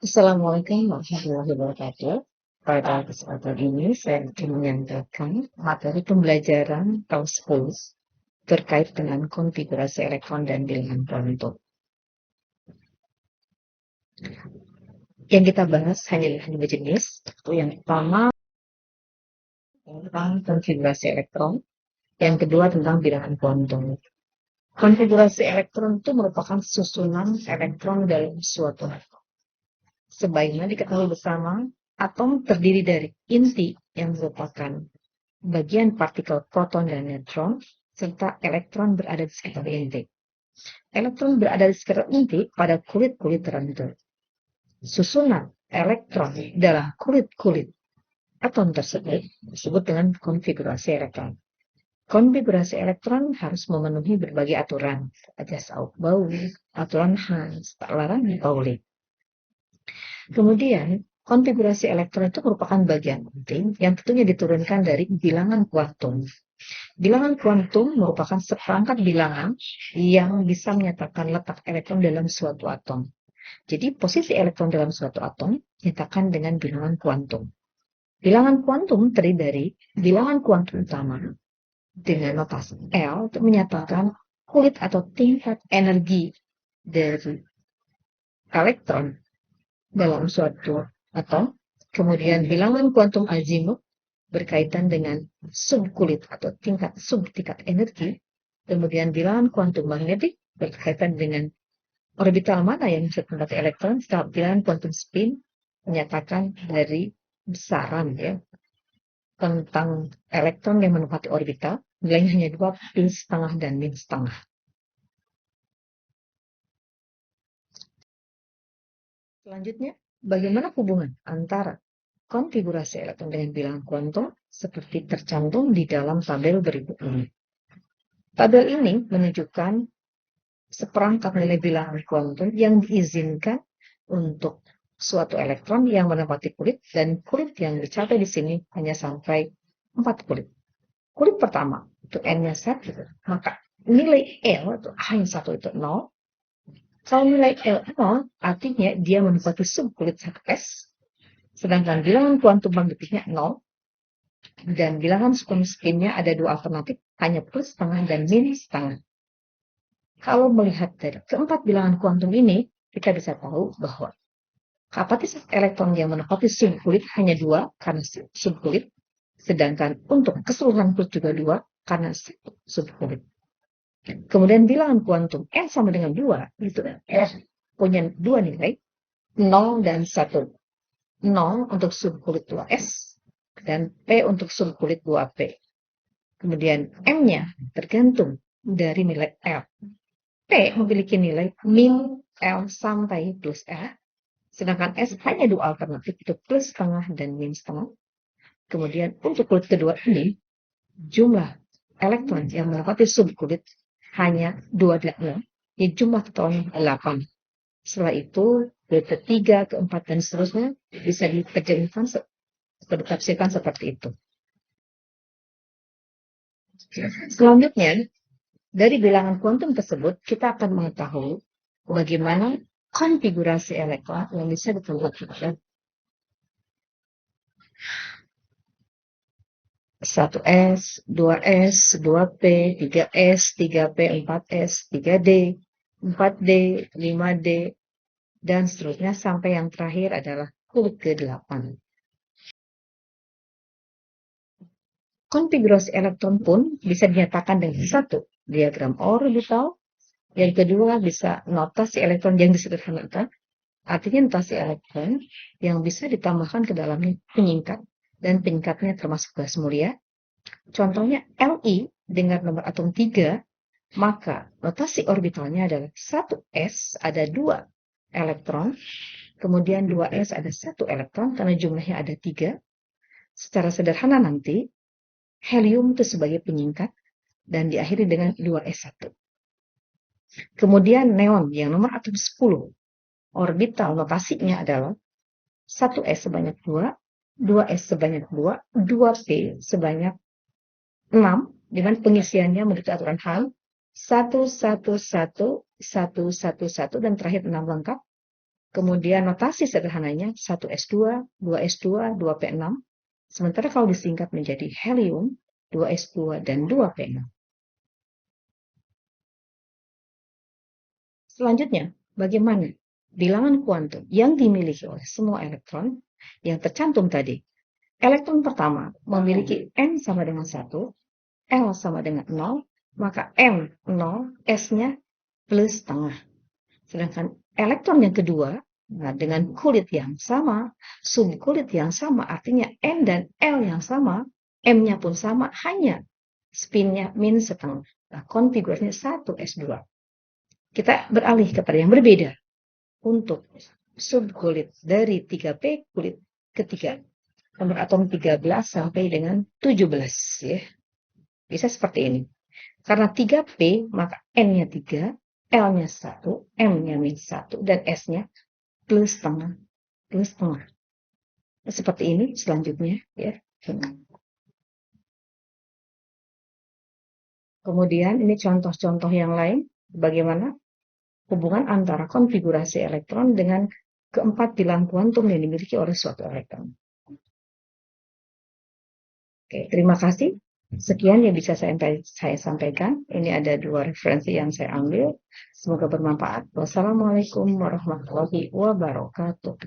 Assalamualaikum warahmatullahi wabarakatuh. Pada kesempatan ini saya akan menyampaikan materi pembelajaran tahun 10 terkait dengan konfigurasi elektron dan bilangan kuantum. Yang kita bahas hanyalah dua jenis. Yang pertama tentang konfigurasi elektron, yang kedua tentang bilangan kuantum. Konfigurasi elektron itu merupakan susunan elektron dalam suatu atom. Sebagaimana diketahui bersama, atom terdiri dari inti yang merupakan bagian partikel proton dan neutron, serta elektron berada di sekitar inti. Elektron berada di sekitar inti pada kulit-kulit tertentu. Susunan elektron dalam kulit-kulit atom tersebut disebut dengan konfigurasi elektron. Konfigurasi elektron harus memenuhi berbagai aturan, saja Sauk-Bowlly, aturan Hans, Laurent dan Pauli. Kemudian, konfigurasi elektron itu merupakan bagian penting yang tentunya diturunkan dari bilangan kuantum. Bilangan kuantum merupakan seperangkat bilangan yang bisa menyatakan letak elektron dalam suatu atom. Jadi, posisi elektron dalam suatu atom dinyatakan dengan bilangan kuantum. Bilangan kuantum terdiri dari bilangan kuantum utama dengan notasi L untuk menyatakan kulit atau tingkat energi dari elektron dalam suatu atom. Kemudian bilangan kuantum azimut berkaitan dengan subkulit atau tingkat energi. Kemudian bilangan kuantum magnetik berkaitan dengan orbital mana yang bisa menempati elektron. Setelah bilangan kuantum spin menyatakan dari besaran ya tentang elektron yang menempati orbital. Nilainya hanya 2, plus setengah dan min setengah. Selanjutnya, bagaimana hubungan antara konfigurasi elektron dengan bilangan kuantum seperti tercantum di dalam tabel berikut ini. Tabel ini menunjukkan seperangkat nilai bilangan kuantum yang diizinkan untuk suatu elektron yang menempati kulit, dan kulit yang dicapai di sini hanya sampai 4 kulit. Kulit pertama itu N-nya 1, maka nilai L itu H-1 itu 0. Kalau nilai L 0, artinya dia menempati subkulit 1s, sedangkan bilangan kuantum magnetiknya 0, dan bilangan quantum spinnya ada 2 alternatif, hanya plus setengah dan min setengah. Kalau melihat dari keempat bilangan kuantum ini, kita bisa tahu bahwa kapasitas elektron yang menempati subkulit hanya 2 karena subkulit, sedangkan untuk keseluruhan kulit juga 2 karena subkulit. Kemudian bilangan kuantum N sama dengan 2, itu punya 2 nilai, 0 dan 1. 0 untuk subkulit 2s, dan P untuk subkulit 2p. Kemudian M-nya tergantung dari nilai L. P memiliki nilai min L sampai plus L, sedangkan S hanya 2 alternatif, itu plus setengah dan min setengah. Kemudian untuk kulit kedua ini, jumlah elektron yang menempati subkulit hanya 2 ya jumlah totalnya 8. Setelah itu, kulit ketiga, keempat, dan seterusnya bisa diterjemahkan atau ditafsirkan seperti itu. Selanjutnya, dari bilangan kuantum tersebut, kita akan mengetahui bagaimana konfigurasi elektron yang bisa ditempatkan 1s, 2s, 2p, 3s, 3p, 4s, 3d, 4d, 5d, dan seterusnya sampai yang terakhir adalah kulit ke-8. Konfigurasi elektron pun bisa dinyatakan dengan satu, diagram orbital. Yang kedua bisa notasi elektron yang disederhanakan, artinya notasi elektron yang bisa ditambahkan ke dalamnya penyingkat, dan penyingkatnya termasuk gas mulia. Contohnya Li dengan nomor atom 3, maka notasi orbitalnya adalah 1s ada 2 elektron, kemudian 2s ada 1 elektron karena jumlahnya ada 3. Secara sederhana nanti helium itu sebagai penyingkat dan diakhiri dengan 2s1. Kemudian neon yang nomor atom 10, orbital notasinya adalah 1s sebanyak 2, 2s sebanyak 2, 2p sebanyak 6, dengan pengisiannya menurut aturan Hall 1, 1, 1, 1, 1, 1, dan terakhir 6 lengkap. Kemudian notasi sederhananya 1s2, 2s2, 2p6. Sementara kalau disingkat menjadi helium, 2s2 dan 2p6. Selanjutnya, bagaimana bilangan kuantum yang dimiliki oleh semua elektron yang tercantum tadi? Elektron pertama memiliki n sama dengan 1, L sama dengan 0, maka M 0, S-nya plus setengah. Sedangkan elektron yang kedua, dengan kulit yang sama, subkulit yang sama, artinya N dan L yang sama, M-nya pun sama, hanya spinnya min setengah. Nah, konfigurasinya 1s2. Kita beralih kepada yang berbeda. Untuk subkulit dari 3P, kulit ketiga. Nomor atom 13 sampai dengan 17. Ya. Bisa seperti ini. Karena 3P, maka N-nya 3, L-nya 1, M-nya min 1, dan S-nya plus setengah. Plus setengah. Seperti ini selanjutnya. Ya. Kemudian ini contoh-contoh yang lain. Bagaimana hubungan antara konfigurasi elektron dengan keempat bilangan kuantum yang dimiliki oleh suatu elektron. Oke, terima kasih. Sekian yang bisa saya sampaikan. Ini ada 2 referensi yang saya ambil. Semoga bermanfaat. Wassalamualaikum warahmatullahi wabarakatuh.